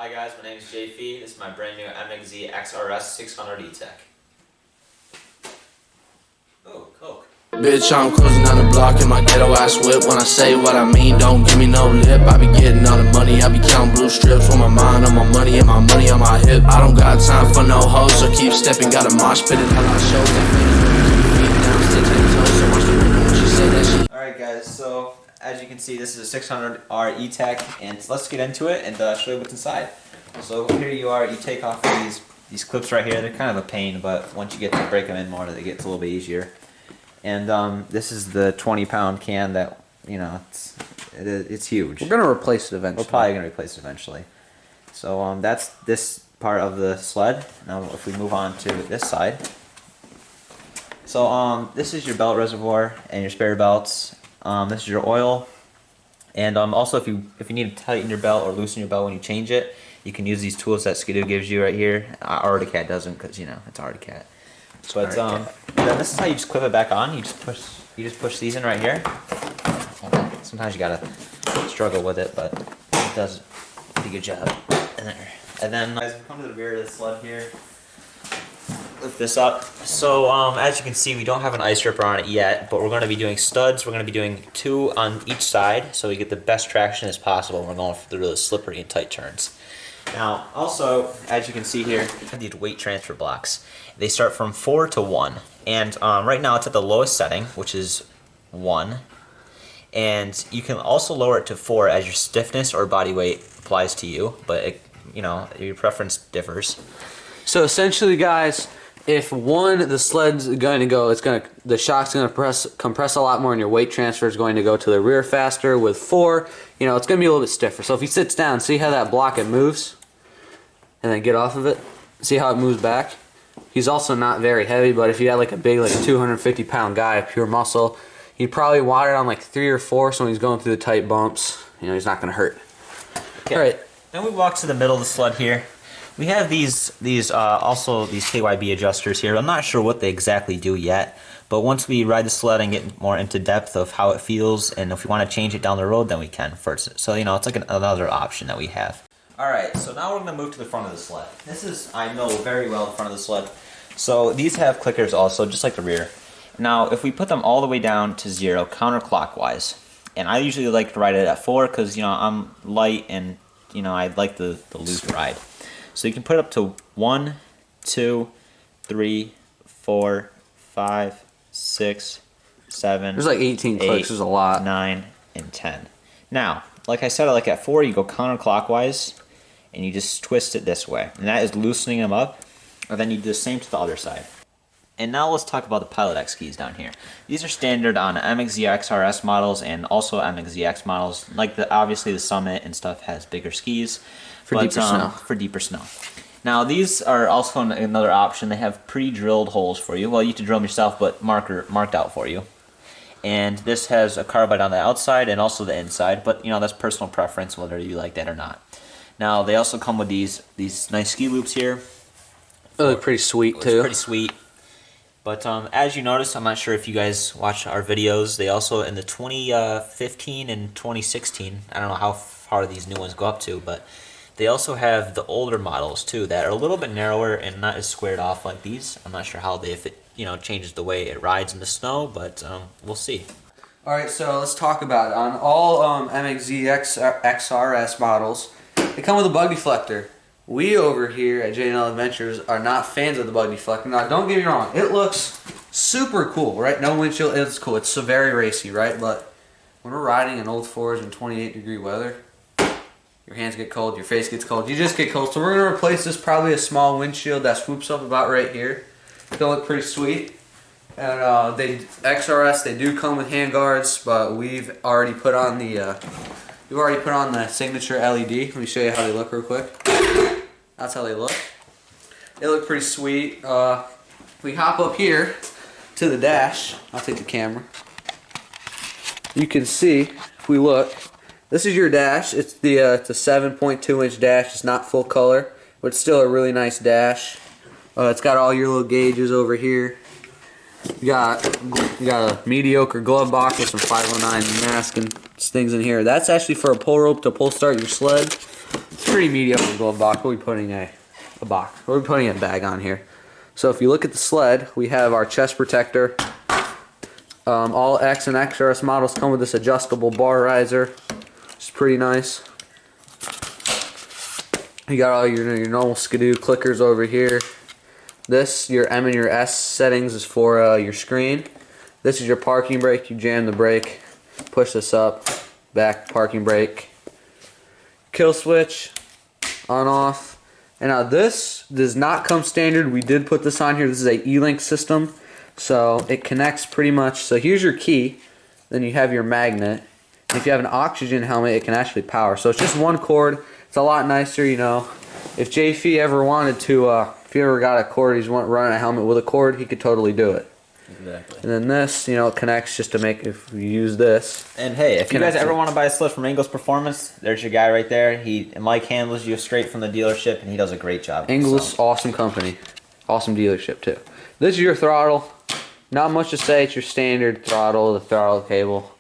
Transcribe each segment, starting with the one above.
Hi guys, my name is Jfee. This is my brand new MXZ XRS 600 E-Tech. Oh, Coke. Bitch, I'm cruising down the block in my ghetto ass whip. When I say what I mean, don't give me no lip. I be getting all the money, I be counting blue strips. With my mind on my money and my money on my hip. I don't got time for no hoes, so keep stepping. Got a mosh pit and hell I shows. Alright guys, so as you can see, this is a 600R E-Tech, and let's get into it and show you what's inside. So here you are, you take off these clips right here. They're kind of a pain, but once you get to break them in more, it gets a little bit easier. And this is the 20-pound can that, you know, it's huge. We're gonna replace it eventually. We're probably gonna replace it eventually. So that's this part of the sled. Now if we move on to this side. So this is your belt reservoir and your spare belts. This is your oil, and also if you need to tighten your belt or loosen your belt when you change it, you can use these tools that Skidoo gives you right here. Arctic doesn't, because you know it's Arctic. But then this is how you just clip it back on. You just push these in right here. Sometimes you gotta struggle with it, but it does a pretty good job. And then as we come to the rear of the sled here, lift this up. So as you can see, we don't have an ice ripper on it yet, but we're going to be doing studs. We're going to be doing 2 on each side, so we get the best traction as possible. We're going for the really slippery and tight turns. Now, also, as you can see here, these weight transfer blocks. They start from 4 to 1, and right now it's at the lowest setting, which is 1. And you can also lower it to 4 as your stiffness or body weight applies to you, but it, you know, your preference differs. So essentially, guys, if the sled's going to go, the shock's going to compress a lot more, and your weight transfer is going to go to the rear faster. With 4, you know, it's going to be a little bit stiffer. So if he sits down, see how that block it moves, and then get off of it. See how it moves back. He's also not very heavy, but if you had like a big, like 250-pound guy, a pure muscle, he'd probably want it on like 3 or 4. So when he's going through the tight bumps, you know, he's not going to hurt. Okay. All right. Then we walk to the middle of the sled here. We have these Kyb adjusters here. I'm not sure what they exactly do yet, but once we ride the sled and get more into depth of how it feels, and if we want to change it down the road, then we can first. So you know, it's like another option that we have. All right, so now we're going to move to the front of the sled. This is, I know very well, the front of the sled. So these have clickers also, just like the rear. Now, if we put them all the way down to 0 counterclockwise, and I usually like to ride it at 4 because you know I'm light and you know I like the loose ride. So you can put it up to 1, 2, 3, 4, 5, 6, 7. There's like 18 clicks. There's a lot. 9 and 10. Now, like I said, like at 4, you go counterclockwise, and you just twist it this way, and that is loosening them up. And then you do the same to the other side. And now let's talk about the Pilot X skis down here. These are standard on MXZ XRS models and also MXZX models. Like obviously the Summit and stuff has bigger skis. For deeper snow. Now these are also another option. They have pre-drilled holes for you. Well, you can drill them yourself, but marked out for you. And this has a carbide on the outside and also the inside. But you know that's personal preference whether you like that or not. Now they also come with these nice ski loops here. They look pretty sweet too. Pretty sweet. But as you notice, I'm not sure if you guys watch our videos. They also in the 2015 and 2016. I don't know how far these new ones go up to, but they also have the older models too that are a little bit narrower and not as squared off like these. I'm not sure how if it changes the way it rides in the snow, but we'll see. All right, so let's talk about it. On all MXZ XRS models, they come with a bug deflector. We over here at J&L Adventures are not fans of the bug deflector. Now, don't get me wrong, it looks super cool, right? No windshield, it's cool. It's so very racy, right? But when we're riding in old fours in 28-degree weather, your hands get cold, your face gets cold, you just get cold. So we're going to replace this, probably a small windshield that swoops up about right here. They'll look pretty sweet. And XRS, they do come with hand guards, but we've already put on the signature LED. Let me show you how they look real quick. That's how they look. They look pretty sweet. We hop up here to the dash. I'll take the camera. You can see, if we look, this is your dash. It's it's a 7.2-inch dash. It's not full color, but it's still a really nice dash. It's got all your little gauges over here. You got a mediocre glove box with some 509 mask and things in here. That's actually for a pull rope to pull start your sled. It's pretty mediocre glove box. We'll be putting a box. We'll be putting a bag on here. So if you look at the sled, we have our chest protector. All X and XRS models come with this adjustable bar riser. It's pretty nice. You got all your normal Skidoo clickers over here. This, your M and your S settings, is for your screen. This is your parking brake. You jam the brake, push this up, back, parking brake. Kill switch, on off. And now this does not come standard. We did put this on here. This is a E-Link system. So it connects pretty much. So here's your key. Then you have your magnet. And if you have an oxygen helmet, it can actually power. So it's just one cord. It's a lot nicer, you know. If Jfee ever wanted to, if he ever got a cord, he's running a helmet with a cord, he could totally do it. Exactly. And then this, you know, it connects just to make, if you use this. And hey, if you guys ever want to buy a sled from Ingles Performance, there's your guy right there. Mike handles you straight from the dealership, and he does a great job. Ingles, awesome company. Awesome dealership, too. This is your throttle. Not much to say. It's your standard throttle, the throttle cable.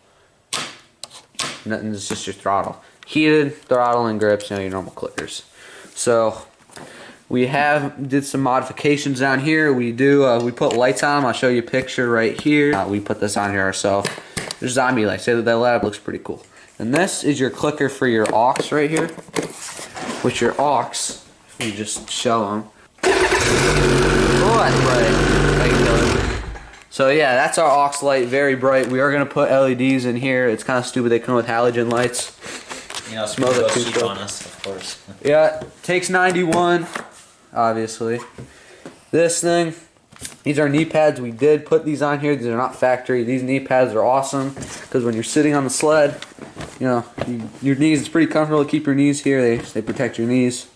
Nothing, it's just your throttle. Heated throttle and grips, you know, your normal clickers. So we did some modifications down here. We put lights on them. I'll show you a picture right here. We put this on here ourselves. There's zombie lights. Say that lab looks pretty cool. And this is your clicker for your aux right here. With your aux, if you just show them. Oh, that's bright. So yeah, that's our aux light. Very bright. We are gonna put LEDs in here. It's kind of stupid. They come with halogen lights. You know, smoke it cheap on us, of course. Yeah, takes 91, obviously. This thing, these are knee pads. We did put these on here. These are not factory. These knee pads are awesome because when you're sitting on the sled, you know, your knees, it's pretty comfortable to keep your knees here. They protect your knees.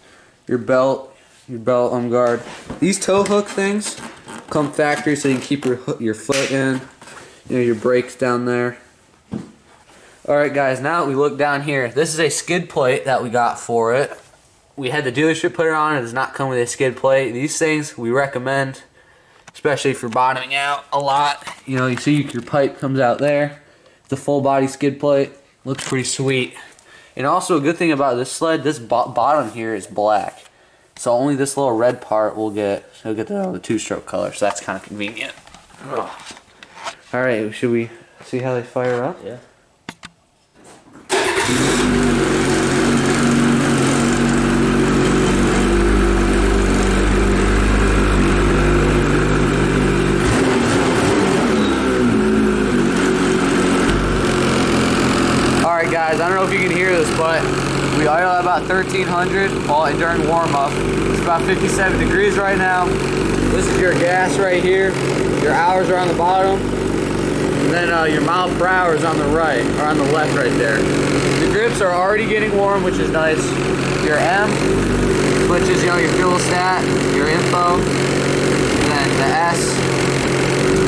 Your belt guard. These toe hook things come factory, so you can keep your foot in. You know, your brakes down there. Alright guys, now we look down here. This is a skid plate that we got for it. We had the dealership put it on. It does not come with a skid plate. These things we recommend, especially for bottoming out a lot. You know, you see your pipe comes out there. It's a full body skid plate. Looks pretty sweet. And also a good thing about this sled, this bottom here is black. So only this little red part will get the two-stroke color. So that's kind of convenient. Alright, should we see how they fire up? Yeah. Alright guys, I don't know if you can hear this, but we idle at about 1300 during warm-up. It's about 57 degrees right now. This is your gas right here. Your hours are on the bottom. And then your mile per hour is on the right, or on the left right there. The grips are already getting warm, which is nice. Your M, which is, you know, your fuel stat, your info. And then the S.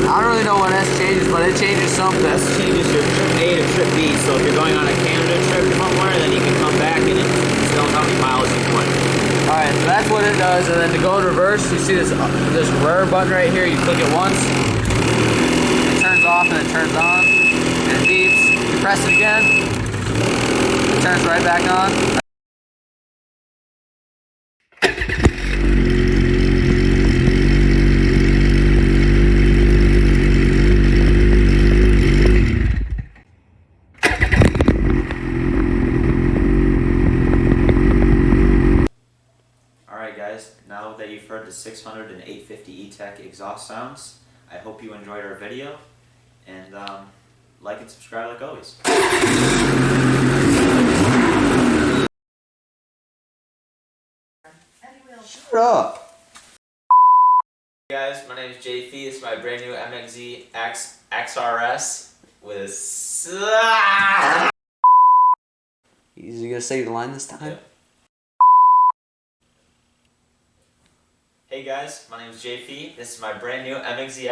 I don't really know what S changes, but it changes something. S changes your trip A to trip B, so if you're going on a Canada trip somewhere, then you can come back and it's telling how many miles you went. Alright, so that's what it does, and then to go in reverse, you see this rare button right here, you click it once, it turns off and it turns on, and it beeps, you press it again, it turns right back on. Now that you've heard the 600 and 850 E-Tech exhaust sounds, I hope you enjoyed our video, and like and subscribe like always. Shut up! Hey guys, my name is Jfee. This is my brand new MXZ XRS with Is you gonna say your line this time? Yeah. Hey guys, my name is Jfee. This is my brand new MXZ